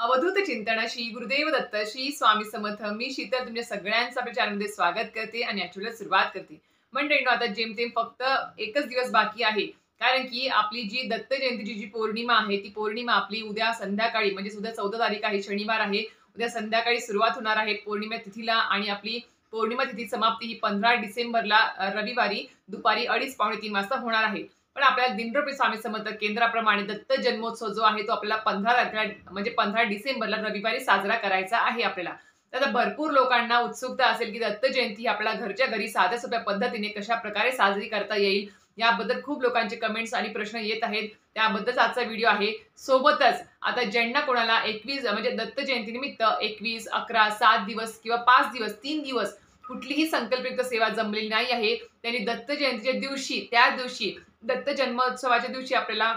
अवधूत चिंतन श्री गुरुदेव दत्त श्री स्वामी समर्थ मी शीतल तुमच्या सगळ्यांचं आपल्या चॅनलमध्ये स्वागत करते आणि ऍक्च्युअली सुरुवात करते. मंडळींनो, आता जेमतेम फक्त एकच दिवस बाकी आहे. कारण की आपली जी दत्त जयंतीची जी पौर्णिमा आहे ती पौर्णिमा आपली उद्या संध्याकाळी म्हणजे उद्या 14 तारीख आहे, शनिवार आहे. उद्या संध्याकाळी सुरुवात होणार आहे पौर्णिमा तिथीला आणि आपली पौर्णिमा तिथी समाप्ती ही 15 डिसेंबरला रविवारी दुपारी 2:30-3 वाजता होणार आहे. पण आपल्याला दिनरूपी स्वामी समर्थ केंद्राप्रमाणे दत्त जन्मोत्सव जो आहे तो आपल्याला 15 तारखेला म्हणजे 15 डिसेंबरला रविवारी साजरा करायचा आहे आपल्याला. तर आता भरपूर लोकांना उत्सुकता असेल की दत्त जयंती आपल्याला घरच्या घरी साध्या सोप्या पद्धतीने कशा प्रकारे साजरी करता येईल. याबद्दल खूप लोकांचे कमेंट्स आणि प्रश्न येत आहेत. त्याबद्दलच आजचा व्हिडिओ आहे. सोबतच आता ज्यांना कोणाला 21 म्हणजे दत्त जयंतीनिमित्त 21, 11, 7 दिवस किंवा 5 दिवस, 3 दिवस कुठलीही संकल्पयुक्त सेवा जमलेली नाही आहे, त्यांनी दत्त जयंतीच्या दिवशी त्या दिवशी दत्त जन्मोत्सवाच्या दिवशी आपल्याला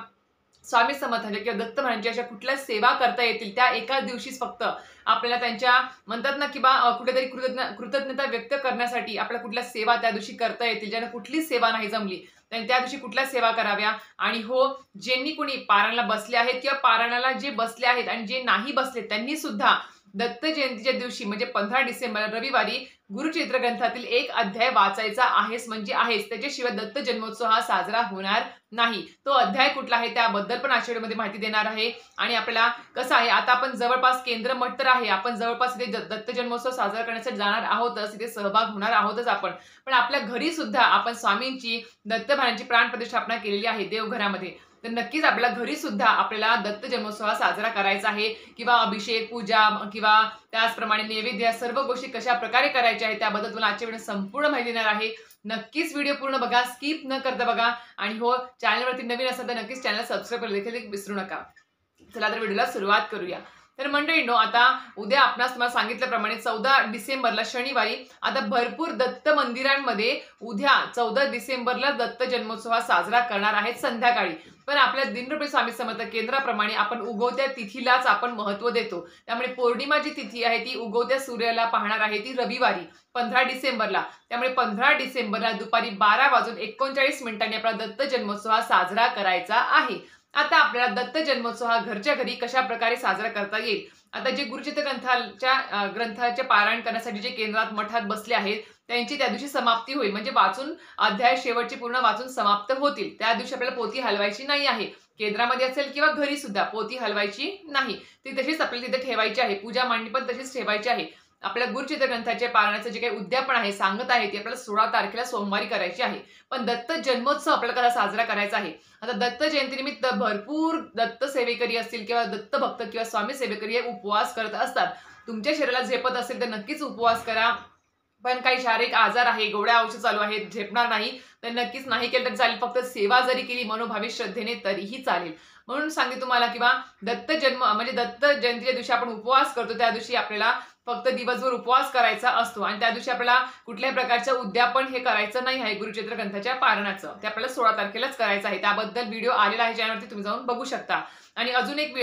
स्वामी समर्थांच्या किंवा दत्त महाराजांच्या अशा कुठल्या सेवा करता येतील त्या एका दिवशीच फक्त आपल्याला त्यांच्या म्हणतात ना की कुठेतरी कृतज्ञता व्यक्त करण्यासाठी आपल्या कुठल्या सेवा त्या दिवशी करता येतील. ज्यांना कुठलीच सेवा नाही जमली त्यांनी त्या दिवशी कुठल्या सेवा कराव्या. आणि हो, ज्यांनी कुणी पारायणाला बसले आहेत किंवा पारायणाला जे बसले आहेत आणि जे नाही बसले त्यांनी सुद्धा दत्त जयंतीच्या दिवशी म्हणजे 15 डिसेंबर रविवारी गुरुचरित्र ग्रंथातील एक अध्याय वाचायचा आहेच म्हणजे आहेच. त्याच्याशिवाय दत्त जन्मोत्सव हा साजरा होणार नाही. तो अध्याय कुठला आहे त्याबद्दल पण आजच्या व्हिडिओमध्ये माहिती देणार आहे. आणि आपल्याला कसं आहे, आता आपण जवळपास केंद्र मठ तर आहे, आपण जवळपास इथे दत्त जन्मोत्सव साजरा करण्यासाठी जाणार आहोतच, इथे सहभाग होणार आहोतच आपण. पण आपल्या घरी सुद्धा आपण स्वामींची दत्त महाराजांची प्राणप्रतिष्ठापना केलेली आहे देवघरामध्ये. तर नक्कीच आपल्या घरी सुद्धा आपल्याला दत्त जन्मोत्सव साजरा करायचा आहे किंवा अभिषेक पूजा किंवा त्याचप्रमाणे नैवेद्य या सर्व गोष्टी कशा प्रकारे करायच्या आहेत त्याबद्दल तुम्हाला आजच्या व्हिडिओ संपूर्ण माहिती देणार आहे. नक्कीच व्हिडिओ पूर्ण बघा, स्किप न करता बघा. आणि हो, चॅनलवरती नवीन असाल तर नक्कीच चॅनल सबस्क्राईब करायला देखील विसरू नका. चला तर व्हिडिओला सुरुवात करूया. तर मंडळींनो, आता उद्या आपणास तुम्हाला सांगितल्याप्रमाणे 14 डिसेंबरला शनिवारी आता भरपूर दत्त मंदिरांमध्ये उद्या 14 डिसेंबरला दत्त जन्मोत्सव साजरा करणार आहेत संध्याकाळी. पण आपल्या दिनरूपी स्वामी समर्थ केंद्राप्रमाणे आपण उगवत्या तिथीलाच आपण महत्व देतो. त्यामुळे पौर्णिमा जी तिथी आहे ती उगवत्या सूर्याला पाहणार आहे ती रविवारी 15 डिसेंबरला. त्यामुळे 15 डिसेंबरला दुपारी 12:39 आपला दत्त जन्मोत्सव साजरा करायचा आहे. आता आपल्याला दत्त जन्मोत्सव हा घरच्या घरी कशा प्रकारे साजरा करता येईल. आता जे गुरुचरित्र ग्रंथाचे पारायण करण्यासाठी जे केंद्रात मठात बसले आहेत त्यांची त्या दिवशी समाप्ती होईल. म्हणजे वाचून अध्याय शेवटचे पूर्ण वाचून समाप्त होतील. त्या दिवशी आपल्याला पोथी हलवायची नाही आहे. केंद्रामध्ये असेल किंवा घरी सुद्धा पोथी हलवायची नाही, ती तशीच आपल्याला तिथे ठेवायची आहे. पूजा मांडणी पण तशीच ठेवायची आहे. आपल्या गुरुचरित्र ग्रंथाचे पारायणाचं जे काही उद्यापन आहे सांगत आहे ते आपल्याला 16 तारखेला सोमवारी करायची आहे. पण दत्त जन्मोत्सव आपल्याला कसा साजरा करायचा आहे. आता दत्त जयंतीनिमित्त भरपूर दत्त सेवेकरी असतील किंवा दत्त भक्त किंवा स्वामी सेवेकरी हे उपवास करत असतात. तुमच्या शरीराला झेपत असेल तर नक्कीच उपवास करा. पण काही शारीरिक आजार आहे, गोळ्या औषध चालू आहेत, झेपणार नाही तर नक्कीच नाही केलं तर चालेल. फक्त सेवा जरी केली मनोभावी श्रद्धेने तरीही चालेल. म्हणून सांगते तुम्हाला किंवा दत्त जन्म म्हणजे दत्त जयंतीच्या दिवशी आपण उपवास करतो त्या दिवशी आपल्याला फक्त दिवसभर उपवास करायचा असतो. आणि त्या दिवशी आपल्याला कुठल्याही प्रकारचं उद्यापन हे करायचं नाही आहे गुरुचरित्र ग्रंथाच्या पारायणाचं. ते आपल्याला 16 तारखेलाच करायचं आहे. त्याबद्दल व्हिडिओ आलेला आहे चॅनलवरती, तुम्ही जाऊन बघू शकता. आणि अजून एक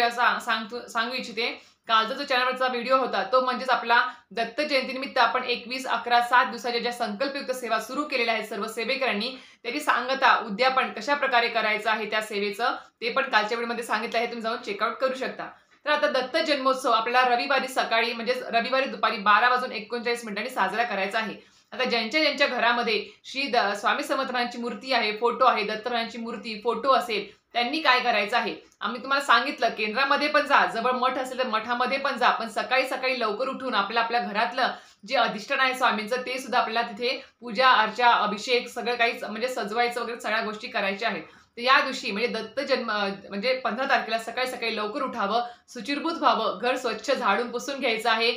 सांगू इच्छिते, कालचा जो चॅनलवरचा व्हिडिओ होता तो म्हणजेच आपला दत्त जयंतीनिमित्त आपण 21, 11, 7 दिवसाच्या ज्या संकल्पयुक्त सेवा सुरू केलेल्या आहेत सर्व सेवेकरांनी, त्याची सांगता उद्यापन कशा प्रकारे करायचं आहे त्या सेवेचं ते पण कालच्या व्हिडिओमध्ये सांगितलं आहे, तुम्ही जाऊन चेकआउट करू शकता. तर आता दत्त जन्मोत्सव आपल्याला रविवारी सकाळी म्हणजे रविवारी दुपारी 12:39 साजरा करायचा आहे. आता ज्यांच्या घरामध्ये स्वामी समर्थ महाराजांची मूर्ती आहे, फोटो आहे, दत्त महाराजांची मूर्ती फोटो असेल त्यांनी काय करायचं आहे. आम्ही तुम्हाला सांगितलं केंद्रामध्ये पण जा, जवळ मठ असेल तर मठामध्ये पण जा. पण सकाळी सकाळी लवकर उठून आपल्या घरातलं जे अधिष्ठान आहे स्वामींचं ते सुद्धा आपल्याला तिथे पूजा अर्चा अभिषेक सगळं काही म्हणजे सजवायचं वगैरे सगळ्या गोष्टी करायच्या आहेत. तर या दिवशी म्हणजे दत्त जन्म म्हणजे 15 तारखेला सकाळी सकाळी लवकर उठावं, शुचिर्भूत व्हावं, घर स्वच्छ झाडून पुसून घ्यायचं आहे.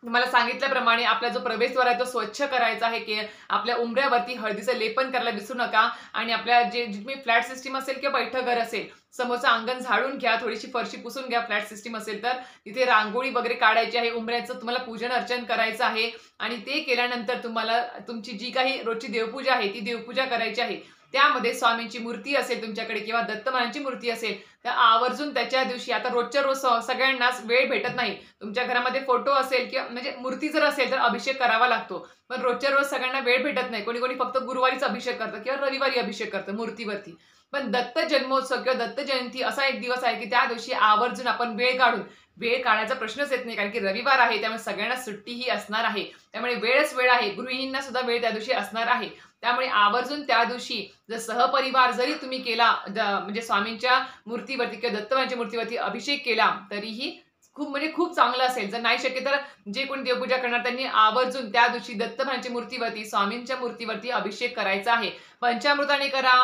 तुम्हाला सांगितल्याप्रमाणे आपला जो प्रवेशद्वार आहे तो स्वच्छ करायचा आहे की आपल्या उंबऱ्यावरती हळदीचं लेपन करायला विसरू नका. आणि आपल्या जे तुम्ही फ्लॅट सिस्टीम असेल किंवा बैठक घर असेल समोरचं अंगण झाडून घ्या, थोडीशी फरशी पुसून घ्या. फ्लॅट सिस्टीम असेल तर तिथे रांगोळी वगैरे काढायची आहे, उंबऱ्याचं तुम्हाला पूजन अर्चन करायचं आहे. आणि ते केल्यानंतर तुम्हाला तुमची जी काही रोजची देवपूजा आहे ती देवपूजा करायची आहे. त्यामध्ये स्वामींची मूर्ती असेल तुमच्याकडे किंवा दत्त महाराजांची मूर्ती असेल तर आवर्जून त्याच्या दिवशी आता रोजच्या रोज सगळ्यांनाच वेळ भेटत नाही. तुमच्या घरामध्ये फोटो असेल किंवा म्हणजे मूर्ती जर असेल तर अभिषेक करावा लागतो. पण रोजच्या रोज सगळ्यांना वेळ भेटत नाही. कोणी कोणी फक्त गुरुवारीच अभिषेक करतं किंवा रविवारी अभिषेक करतं मूर्तीवरती. पण दत्त जन्मोत्सव किंवा दत्त जयंती असा एक दिवस आहे की त्या दिवशी आवर्जून आपण वेळ काढायचा प्रश्नच येत नाही, कारण की रविवार आहे, त्यामुळे सगळ्यांना सुट्टीही असणार आहे. त्यामुळे वेळच वेळ आहे. गृहिणींना सुद्धा वेळ त्या दिवशी असणार आहे. त्यामुळे आवर्जून त्या दिवशी जर सहपरिवार जरी तुम्ही केला, म्हणजे स्वामींच्या मूर्तीवरती किंवा दत्तमांच्या मूर्तीवरती अभिषेक केला तरीही खूप चांगलं असेल. जर नाही शक्य तर जे कोणी देवपूजा करणार त्यांनी आवर्जून त्या दिवशी दत्तमांच्या मूर्तीवरती, स्वामींच्या मूर्तीवरती अभिषेक करायचा आहे. पंचामृताने करा,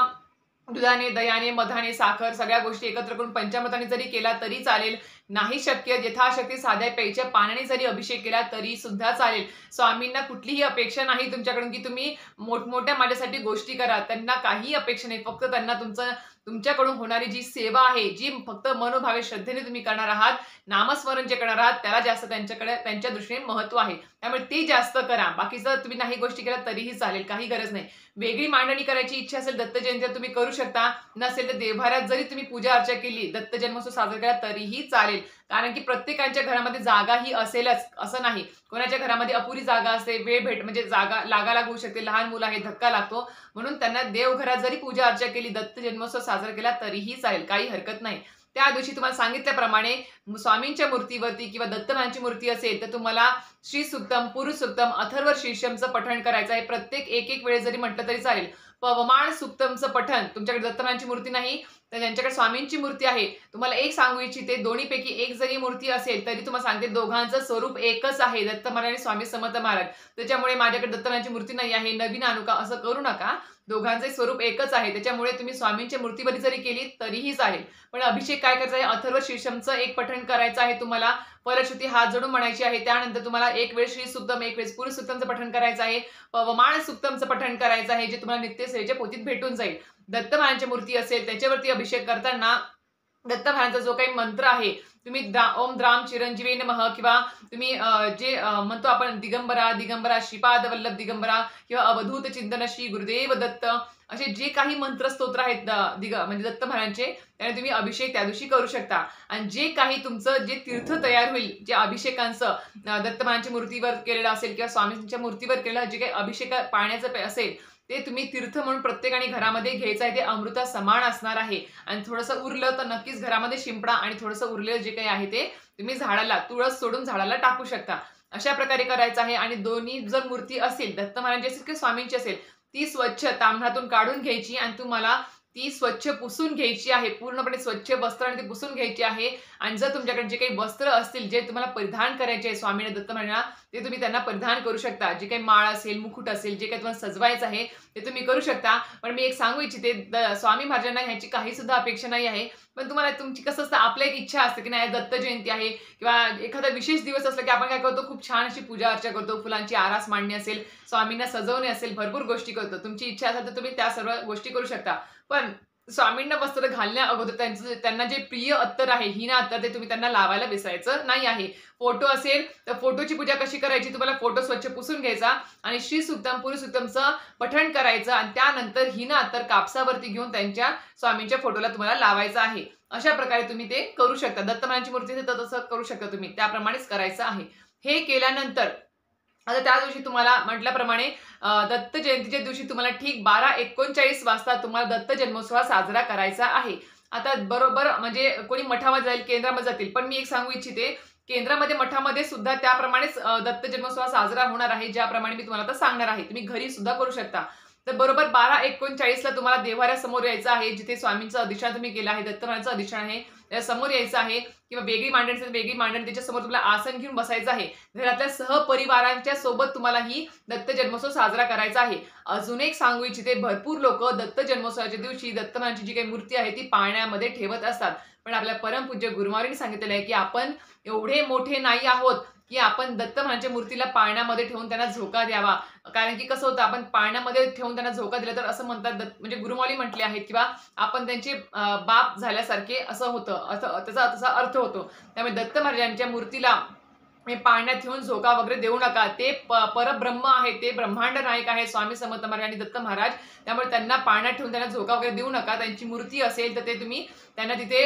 दुधाने, दह्याने, मधाने, साखर सगळ्या गोष्टी एकत्र करून पंचामृताने जरी केला तरी चालेल. नाही शक्य यथाशक्ती साध्या प्यायच्या पाण्याने जरी अभिषेक केला तरी सुद्धा चालेल. स्वामींना कुठलीही अपेक्षा नाही तुमच्याकडून की तुम्ही मोठमोठ्या माझ्यासाठी गोष्टी करा. त्यांना काही अपेक्षा नाही. फक्त त्यांना तुमच्याकडून होणारी जी सेवा आहे, जी फक्त मनोभावे श्रद्धेने तुम्ही करणार आहात, नामस्मरण जे करणार आहात, त्याला जास्त त्यांच्या दृष्टीने महत्त्व आहे. त्यामुळे ते जास्त करा. बाकीचं तुम्ही नाही गोष्टी केल्या तरीही चालेल, काही गरज नाही. वेगळी मांडणी करायची इच्छा असेल दत्त जयंतीला तुम्ही करू शकता. नसेल तर देव्हाऱ्यात जरी तुम्ही पूजा अर्चा केली, दत्त जन्मोत्सव साजरा केला तरीही चालेल. कारण की प्रत्येकाच्या घरामध्ये जागा ही असेलच असं नाही. कोणाच्या घरामध्ये अपुरी जागा असते, म्हणजे जागा लागा लागू शकते, लहान मुलं आहे, धक्का लागतो. म्हणून त्यांना देवघरात जरी पूजा अर्चा केली, दत्त जन्मोत्सव साजरा केला तरीही चालेल, काही हरकत नाही. त्या दिवशी तुम्हाला सांगितल्याप्रमाणे स्वामींच्या मूर्तीवरती किंवा दत्तमांची मूर्ती असेल तर तुम्हाला श्री सुक्तम, पुरुष सुक्तम, अथर्व शीर्षमचं पठण करायचं आहे. प्रत्येक एक वेळेस जरी म्हटलं तरी चालेल. पवमाण सुक्तमचं पठण, तुमच्याकडे दत्तमांची मूर्ती नाही तर ज्यांच्याकडे स्वामींची मूर्ती आहे, तुम्हाला एक सांगू इच्छिते, दोन्हीपैकी एक जरी मूर्ती असेल तरी तुम्हाला सांगते दोघांचं स्वरूप एकच आहे, दत्त महाराज आणि स्वामी समर्थ महाराज. त्याच्यामुळे माझ्याकडे दत्तमांची मूर्ती नाही आहे, नवीन आणू का असं करू नका. दोघांचे स्वरूप एकच आहे. त्याच्यामुळे तुम्ही स्वामींच्या मूर्तीवरती जरी केली तरीही चालेल. पण अभिषेक काय करायचा आहे, अथर्व शीर्षमचं एक पठण करायचं आहे तुम्हाला. फलश्रुती हात जोडून म्हणायची आहे. त्यानंतर तुम्हाला एक वेळ श्री सुक्तम, एक वेळ पुरुष सुक्तमचं पठण करायचं आहे. पवमाण सुक्तमचं पठण करायचं आहे, जे तुम्हाला नित्यसेवेच्या पोथीत भेटून जाईल. दत्त महाराजांची मूर्ती असेल त्याच्यावरती अभिषेक करताना दत्त महाराजांचा जो काही मंत्र आहे, तुम्ही ओम द्राम चिरंजीवी नमः किंवा तुम्ही जे म्हणतो आपण दिगंबरा श्रीपाद वल्लभ दिगंबरा किंवा अवधूत चिंतन श्री गुरुदेव दत्त, असे जे काही मंत्र स्तोत्र आहेत म्हणजे दत्त महाराजांचे, त्याने तुम्ही अभिषेक त्या दिवशी करू शकता. आणि जे काही तुमचं जे तीर्थ तयार होईल, जे अभिषेकांचं दत्त महाराजांच्या मूर्तीवर केलेलं असेल किंवा स्वामींच्या मूर्तीवर केलेलं जे काही अभिषेक पाण्याचं असेल, ते तुम्ही तीर्थ म्हणून प्रत्येकाने घरामध्ये घ्यायचं आहे. ते अमृता समान असणार आहे. आणि थोडंसं उरलं तर नक्कीच घरामध्ये शिंपडा आणि थोडंसं उरलेलं जे काही आहे ते तुम्ही झाडाला, तुळस सोडून झाडाला टाकू शकता. अशा प्रकारे करायचं आहे. आणि दोन्ही जर मूर्ती असेल, दत्त महाराजांची असेल किंवा स्वामींची असेल, ती स्वच्छ ताम्हणातून काढून घ्यायची आणि तुम्हाला ती स्वच्छ पुसून घ्यायची आहे. पूर्णपणे स्वच्छ वस्त्राने ती पुसून घ्यायची आहे. आणि जर तुमच्याकडे जे काही वस्त्र असतील, जे तुम्हाला परिधान करायचे आहे स्वामींना, दत्त महाराजांना, ते तुम्ही त्यांना परिधान करू शकता. जे काही माळ असेल, मुकुट असेल, जे काही तुम्हाला सजवायचं आहे ते तुम्ही करू शकता. पण मी एक सांगू इच्छिते, स्वामी महाराजांना ह्याची काही सुद्धा अपेक्षा नाही आहे. पण तुम्हाला तुमची कसं असतं, आपल्या एक इच्छा असते की नाही दत्त जयंती आहे किंवा एखादा विशेष दिवस असला की आपण काय करतो, खूप छान अशी पूजा अर्चा करतो, फुलांची आरास मांडणी असेल, स्वामींना सजवणे असेल, भरपूर गोष्टी करतो. तुमची इच्छा असेल तर तुम्ही त्या सर्व गोष्टी करू शकता. पण स्वामींना वस्त्र घालण्या अगोदर त्यांना जे प्रिय अत्तर आहे, हिना अत्तर, ते तुम्ही त्यांना लावायला विसरायचं नाही आहे. फोटो असेल तर फोटोची पूजा कशी करायची, तुम्हाला फोटो स्वच्छ पुसून घ्यायचा आणि श्री सुक्तम, पुरुष सुक्तमचं पठण करायचं आणि त्यानंतर हिना अत्तर कापसावरती घेऊन त्यांच्या स्वामींच्या फोटोला तुम्हाला लावायचं आहे. अशा प्रकारे तुम्ही ते करू शकता. दत्त महाराजांची मूर्ती असेल तर तसं करू शकता तुम्ही, त्याप्रमाणेच करायचं आहे. हे केल्यानंतर आता त्या दिवशी तुम्हाला म्हटल्याप्रमाणे दत्त जयंतीच्या दिवशी तुम्हाला ठीक 12:39 वाजता तुम्हाला दत्त जन्मोत्सव साजरा करायचा आहे. आता बरोबर म्हणजे कोणी मठामध्ये जाईल, केंद्रामध्ये जातील, पण मी एक सांगू इच्छिते, केंद्रामध्ये, मठामध्ये सुद्धा त्याप्रमाणेच दत्त जन्मोत्सव साजरा होणार आहे, ज्याप्रमाणे मी तुम्हाला आता सांगणार आहे. तुम्ही घरी सुद्धा करू शकता. तर बरोबर 12:39 ला तुम्हाला देव्हाऱ्यासमोर यायचं आहे, जिथे स्वामींचं अधिष्ठान तुम्ही केलं आहे, दत्त महाराजांचं अधिष्ठान आहे, त्या समोर यायचं आहे. किंवा वेगळी मांडणी असेल वेगळी मांडणी, त्याच्यासमोर तुम्हाला आसन घेऊन बसायचं आहे. घरातल्या सहपरिवारांच्या सोबत तुम्हाला ही दत्त जन्मोत्सव साजरा करायचा आहे. अजून एक सांगू इच्छिते, भरपूर लोक दत्त जन्मोत्सवाच्या दिवशी दत्त महाराजांची जी काही मूर्ती आहे ती पाण्यामध्ये ठेवत असतात. पण आपल्या परमपूज्य गुरुमाऊलींनी सांगितलेलं आहे की आपण एवढे मोठे नाही आहोत की आपण दत्त महाराजांच्या मूर्तीला पाण्यामध्ये ठेवून त्यांना झोका द्यावा. कारण की कसं होतं, आपण पाण्यामध्ये ठेवून त्यांना झोका दिला तर असं म्हणतात, म्हणजे गुरुमाऊली म्हटले आहेत, किंवा आपण त्यांचे बाप झाल्यासारखे असं होतं, असं त्याचा तसा अर्थ होतो. त्यामुळे दत्त महाराजांच्या मूर्तीला पाण्यात ठेवून झोका वगैरे देऊ नका. ते परब्रह्म आहे, ते ब्रह्मांड नायक आहे स्वामी समर्थ महाराज आणि दत्त महाराज. त्यामुळे त्यांना पाण्यात ठेवून त्यांना झोका वगैरे देऊ नका. त्यांची मूर्ती असेल तर ते तुम्ही त्यांना तिथे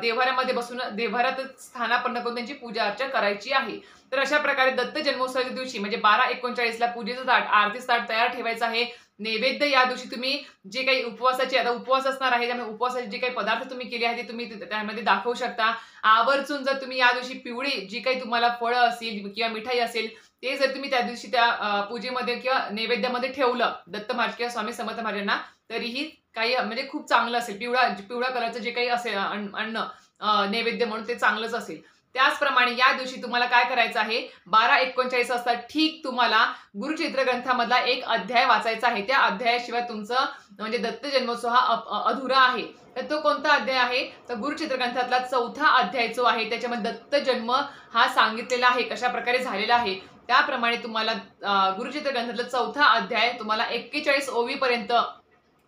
देव्हाऱ्यामध्ये बसून देव्हाऱ्यात स्थानापन्न करून त्यांची पूजा अर्चा करायची आहे. तर अशा प्रकारे दत्त जन्मोत्सवाच्या दिवशी म्हणजे 12:39 ला पूजेचं ताट, आरतीचं ताट तयार ठेवायचं आहे. नैवेद्य या दिवशी तुम्ही जे काही उपवासाचे, आता उपवास असणार आहे त्यामुळे उपवासाचे जे काही पदार्थ तुम्ही केले आहेत ते तुम्ही त्यामध्ये दाखवू शकता. आवर्जून जर तुम्ही या दिवशी पिवळी जी काही तुम्हाला फळं असतील किंवा मिठाई असेल ते जर तुम्ही त्या दिवशी त्या पूजेमध्ये किंवा नैवेद्यामध्ये ठेवलं दत्त महाराज किंवा स्वामी समर्थ महाराजांना, तरीही काही म्हणजे खूप चांगलं असेल. पिवळ्या कलरचं जे काही असेल अन्न नैवेद्य म्हणून ते चांगलंच असेल. त्याचप्रमाणे या दिवशी तुम्हाला काय करायचं आहे, 12:39 वाजता ठीक तुम्हाला गुरुचरित्र ग्रंथामधला एक अध्याय वाचायचा आहे. त्या अध्यायाशिवाय तुमचं म्हणजे दत्त जन्मोत्सव हा अधुरा आहे. तर तो कोणता अध्याय आहे, तर गुरुचरित्र ग्रंथातला 4था अध्याय जो आहे त्याच्यामध्ये दत्त जन्म हा सांगितलेला आहे, कशा प्रकारे झालेला आहे. त्याप्रमाणे तुम्हाला गुरुचरित्र ग्रंथातला 4था अध्याय तुम्हाला 41 ओवीपर्यंत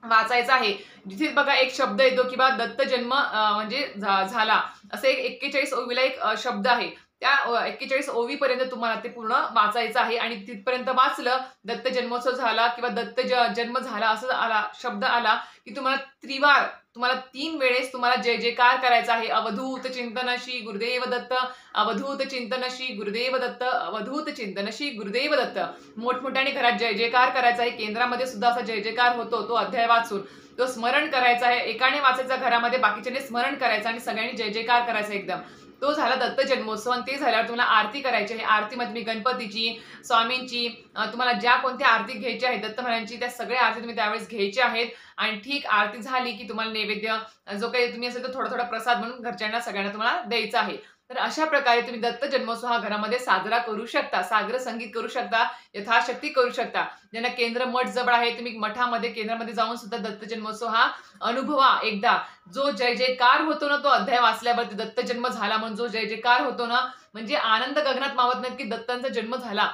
वाचायचा आहे. जिथे बघा एक शब्द येतो किंवा दत्त जन्म म्हणजे झाला असं एक 41 ओवीला एक शब्द आहे. त्या 41 ओवीपर्यंत तुम्हाला ते पूर्ण वाचायचं आहे आणि तिथपर्यंत वाचलं, दत्त जन्मोत्सव झाला किंवा दत्त जन्म झाला असं शब्द आला की तुम्हाला 3 वेळेस तुम्हाला जय जयकार करायचा आहे. अवधूत चिंतन श्री गुरुदेव दत्त, अवधूत चिंतन श्री गुरुदेव दत्त, अवधूत चिंतन श्री गुरुदेव दत्त. मोठमोठ्याने घरात जय जयकार करायचा आहे. केंद्रामध्ये सुद्धा असा जय जयकार होतो तो अध्याय वाचून. तो स्मरण करायचा आहे. एकाने वाचायचा घरामध्ये, बाकीच्याने स्मरण करायचं आणि सगळ्यांनी जय जयकार करायचा एकदम. तो झाला दत्त जन्मोत्सव आणि ते झाल्यावर तुम्हाला आरती करायची आहे. आरतीमध्ये तुम्ही गणपतीची, स्वामींची, तुम्हाला ज्या कोणत्या आरती घ्यायची आहे दत्त महाराजांची त्या सगळ्या आरती तुम्ही त्यावेळेस घ्यायच्या आहेत. आणि ठीक आरती झाली की तुम्हाला नैवेद्य जो काही तुम्ही असेल तो थोडा थोडा प्रसाद म्हणून घरच्यांना सगळ्यांना तुम्हाला द्यायचा आहे. तर अशा प्रकारे तुम्ही दत्त जन्मोत्सव हा घरामध्ये साजरा करू शकता. सागर संगीत करू शकता, यथाशक्ती करू शकता. ज्यांना केंद्र मठ जवळ आहे तुम्ही मठामध्ये केंद्रामध्ये जाऊन सुद्धा दत्त जन्मोत्सव हा अनुभवा एकदा. जो जय जयकार होतो ना तो अध्याय वाचल्यावर दत्त जन्म झाला म्हणून जो जय जयकार होतो ना, म्हणजे आनंद गगनात मावत नाही की दत्तांचा जन्म झाला.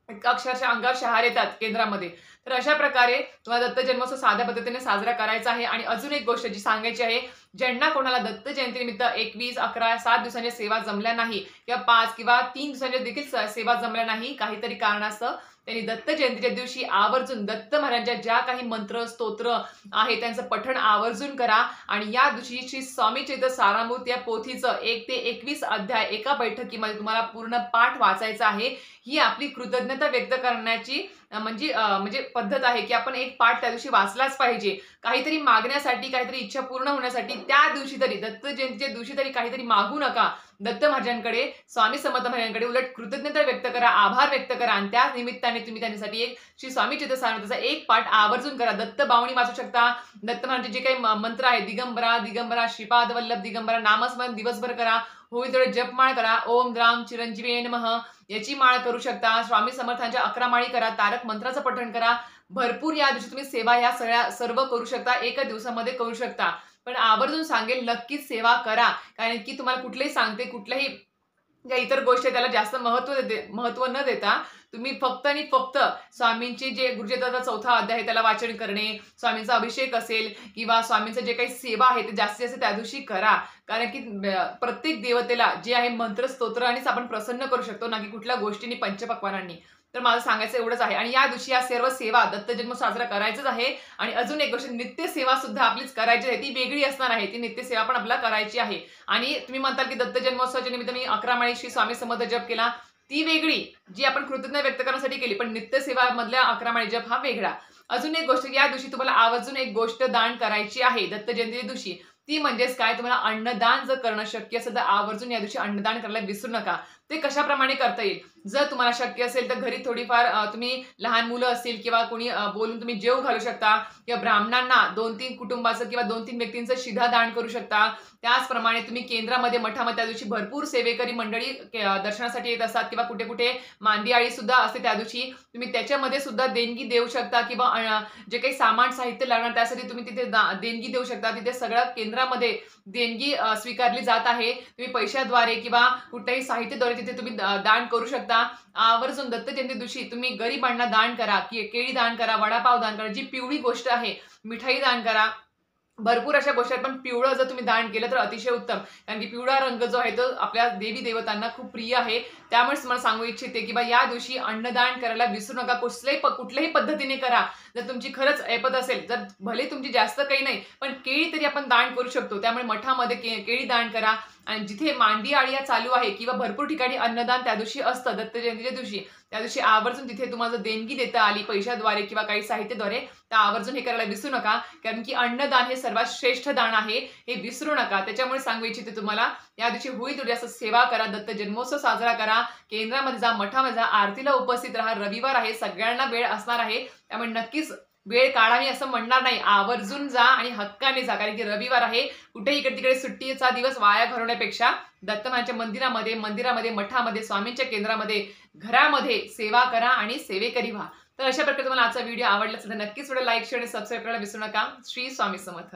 अक्षरशः अंगावर शहार येतात केंद्रामध्ये. तर अशा प्रकारे तुम्हाला दत्त जन्मोत्सव साध्या पद्धतीने साजरा करायचा आहे. आणि अजून एक गोष्ट जी सांगायची आहे, ज्यांना कोणाला दत्त जयंतीनिमित्त 21, 11, 7 दिवसांच्या सेवा जमल्या नाही किंवा 5 किंवा 3 दिवसांच्या देखील सेवा जमल्या नाही, काहीतरी कारणास्तव त्यांनी दत्त जयंतीच्या दिवशी आवर्जून दत्त महाराजांच्या ज्या काही मंत्र स्तोत्र आहे त्यांचं पठण आवर्जून करा. आणि या दिवशी श्री स्वामी चरित्र सारामृत या पोथीचं 1 ते 21 अध्याय एका बैठकीमध्ये तुम्हाला पूर्ण पाठ वाचायचा आहे. ही आपली कृतज्ञता व्यक्त करण्याची म्हणजे पद्धत आहे की आपण एक पाठ त्या दिवशी वाचलाच पाहिजे. काहीतरी मागण्यासाठी, काहीतरी इच्छा पूर्ण होण्यासाठी त्या दिवशी तरी, दत्त जयंतीच्या दिवशी तरी काहीतरी मागू नका दत्त महाराजांकडे, स्वामी समर्थ महाराजांकडे. उलट कृतज्ञता व्यक्त करा, आभार व्यक्त करा आणि त्या निमित्ताने तुम्ही त्यांच्यासाठी एक श्री स्वामी चरित्र सारामृताचा एक पाठ आवर्जून करा. दत्त बावणी वाचू शकता. दत्त महाराजांचे जे काही मंत्र आहेत, दिगंबरा दिगंबरा श्रीपाद वल्लभ दिगंबरा नामस्मरण दिवसभर करा. होईल तेवढे जपमाळ करा. ओम द्राम चिरंजीवी नमः याची माळ करू शकता. स्वामी समर्थांच्या 11 माळी करा. तारक मंत्राचं पठण करा. भरपूर या दिवशी तुम्ही सेवा ह्या सर्व करू शकता, एका दिवसामध्ये करू शकता. पण आवर्जून सांगेल नक्कीच सेवा करा. कारण की तुम्हाला कुठलेही सांगते, कुठल्याही ज्या इतर गोष्टी त्याला जास्त महत्व न देता तुम्ही फक्त आणि फक्त स्वामींची जे गुरुचरित्राचा 4था अध्याय आहे त्याला वाचन करणे, स्वामींचा अभिषेक असेल किंवा स्वामींचं जे काही सेवा आहे ते जास्तीत जास्त त्या दिवशी करा. कारण की प्रत्येक देवतेला जे आहे मंत्र स्तोत्रानेच आपण प्रसन्न करू शकतो, ना की कुठल्या गोष्टींनी, पंचपक्वानांनी. तर माझं सांगायचं एवढंच आहे. आणि या दिवशी या सर्व सेवा दत्त जन्म साजरा करायचंच आहे. आणि अजून एक गोष्ट, नित्य सेवा सुद्धा आपलीच करायची आहे. ती वेगळी असणार आहे. ती नित्य सेवा पण आपल्याला करायची आहे. आणि तुम्ही म्हणताल की दत्त जन्मोत्सवाच्या निमित्त मी 11 माळी श्री स्वामी समर्थ जप केला, ती वेगळी जी आपण कृतज्ञता व्यक्त करण्यासाठी केली. पण नित्य सेवा मधल्या 11 माळी जप हा वेगळा. अजून एक गोष्ट, या दिवशी तुम्हाला आवर्जून एक गोष्ट दान करायची आहे दत्त जयंतीच्या दिवशी. ती म्हणजेच काय, तुम्हाला अन्नदान जर करणं शक्य असेल तर आवर्जून या दिवशी अन्नदान करायला विसरू नका. ते कशाप्रमाणे करता येईल, जर तुम्हाला शक्य असेल तर घरी थोडीफार तुम्ही लहान मुलं असतील किंवा कोणी बोलून तुम्ही जेव घालू शकता किंवा ब्राह्मणांना 2-3 कुटुंबाचं किंवा 2-3 व्यक्तींचं शिधा दान करू शकता. त्याचप्रमाणे तुम्ही केंद्रामध्ये, मठामध्ये त्या दिवशी भरपूर सेवेकरी मंडळी दर्शनासाठी येत असतात किंवा कुठे कुठे मांदियाळी सुद्धा असते त्या दिवशी, तुम्ही त्याच्यामध्ये सुद्धा देणगी देऊ शकता किंवा जे काही सामान साहित्य लागणार त्यासाठी तुम्ही तिथे देणगी देऊ शकता. तिथे सगळं केंद्रामध्ये देणगी स्वीकारली जात आहे. तुम्ही पैशाद्वारे किंवा कुठल्याही साहित्याद्वारे तिथे तुम्ही दान करू शकता. आवर्जून दत्त जयंती दिवशी तुम्ही गरिबांना दान करा, केळी दान करा, वडापाव दान करा, जी पिवळी गोष्ट आहे, मिठाई दान करा. भरपूर अशा गोष्टी आहेत. पण पिवळं जर तुम्ही दान केलं तर अतिशय उत्तम. कारण की पिवळा रंग जो आहे तो आपल्या देवी देवतांना खूप प्रिय आहे. त्यामुळेच मला सांगू इच्छिते की या दिवशी अन्नदान करायला विसरू नका. कुठल्याही पद्धतीने करा. जर तुमची खरंच ऐपत असेल, जर भले तुमची जास्त काही नाही पण केळी तरी आपण दान करू शकतो. त्यामुळे मठामध्ये केळी दान करा. आणि जिथे मांडी आळीया चालू आहे किंवा भरपूर ठिकाणी अन्नदान त्या दिवशी असतं दत्त जयंतीच्या दिवशी, त्या दिवशी आवर्जून तिथे तुम्हाला जर देणगी देता आली पैशाद्वारे किंवा काही साहित्याद्वारे, तर आवर्जून हे करायला विसरू नका. कारण की अन्नदान हे सर्वात श्रेष्ठ दान आहे, हे विसरू नका. त्याच्यामुळे सांगू इच्छिते तुम्हाला, या दिवशी होईल तेवढी असं सेवा करा, दत्त जन्मोत्सव साजरा करा, केंद्रामध्ये जा, मठामध्ये जा, आरतीला उपस्थित राहा. रविवार आहे, सगळ्यांना वेळ असणार आहे, त्यामुळे नक्कीच वेळ काढा मी असं म्हणणार नाही. आवर्जून जा आणि हक्काने जा. कारण की रविवार आहे. कुठेही इकडे-तिकडे सुट्टीचा दिवस वाया घालवण्यापेक्षा दत्तमाच्या मंदिरामध्ये, मठामध्ये, स्वामींच्या केंद्रामध्ये, घरामध्ये सेवा करा आणि सेवेकरी व्हा. तर अशा प्रकारे तुम्हाला आजचा व्हिडिओ आवडला असेल तर नक्कीच व्हिडिओ लाईक, शेअर आणि सबस्क्राईब करायला विसरू नका. श्री स्वामी समर्थ.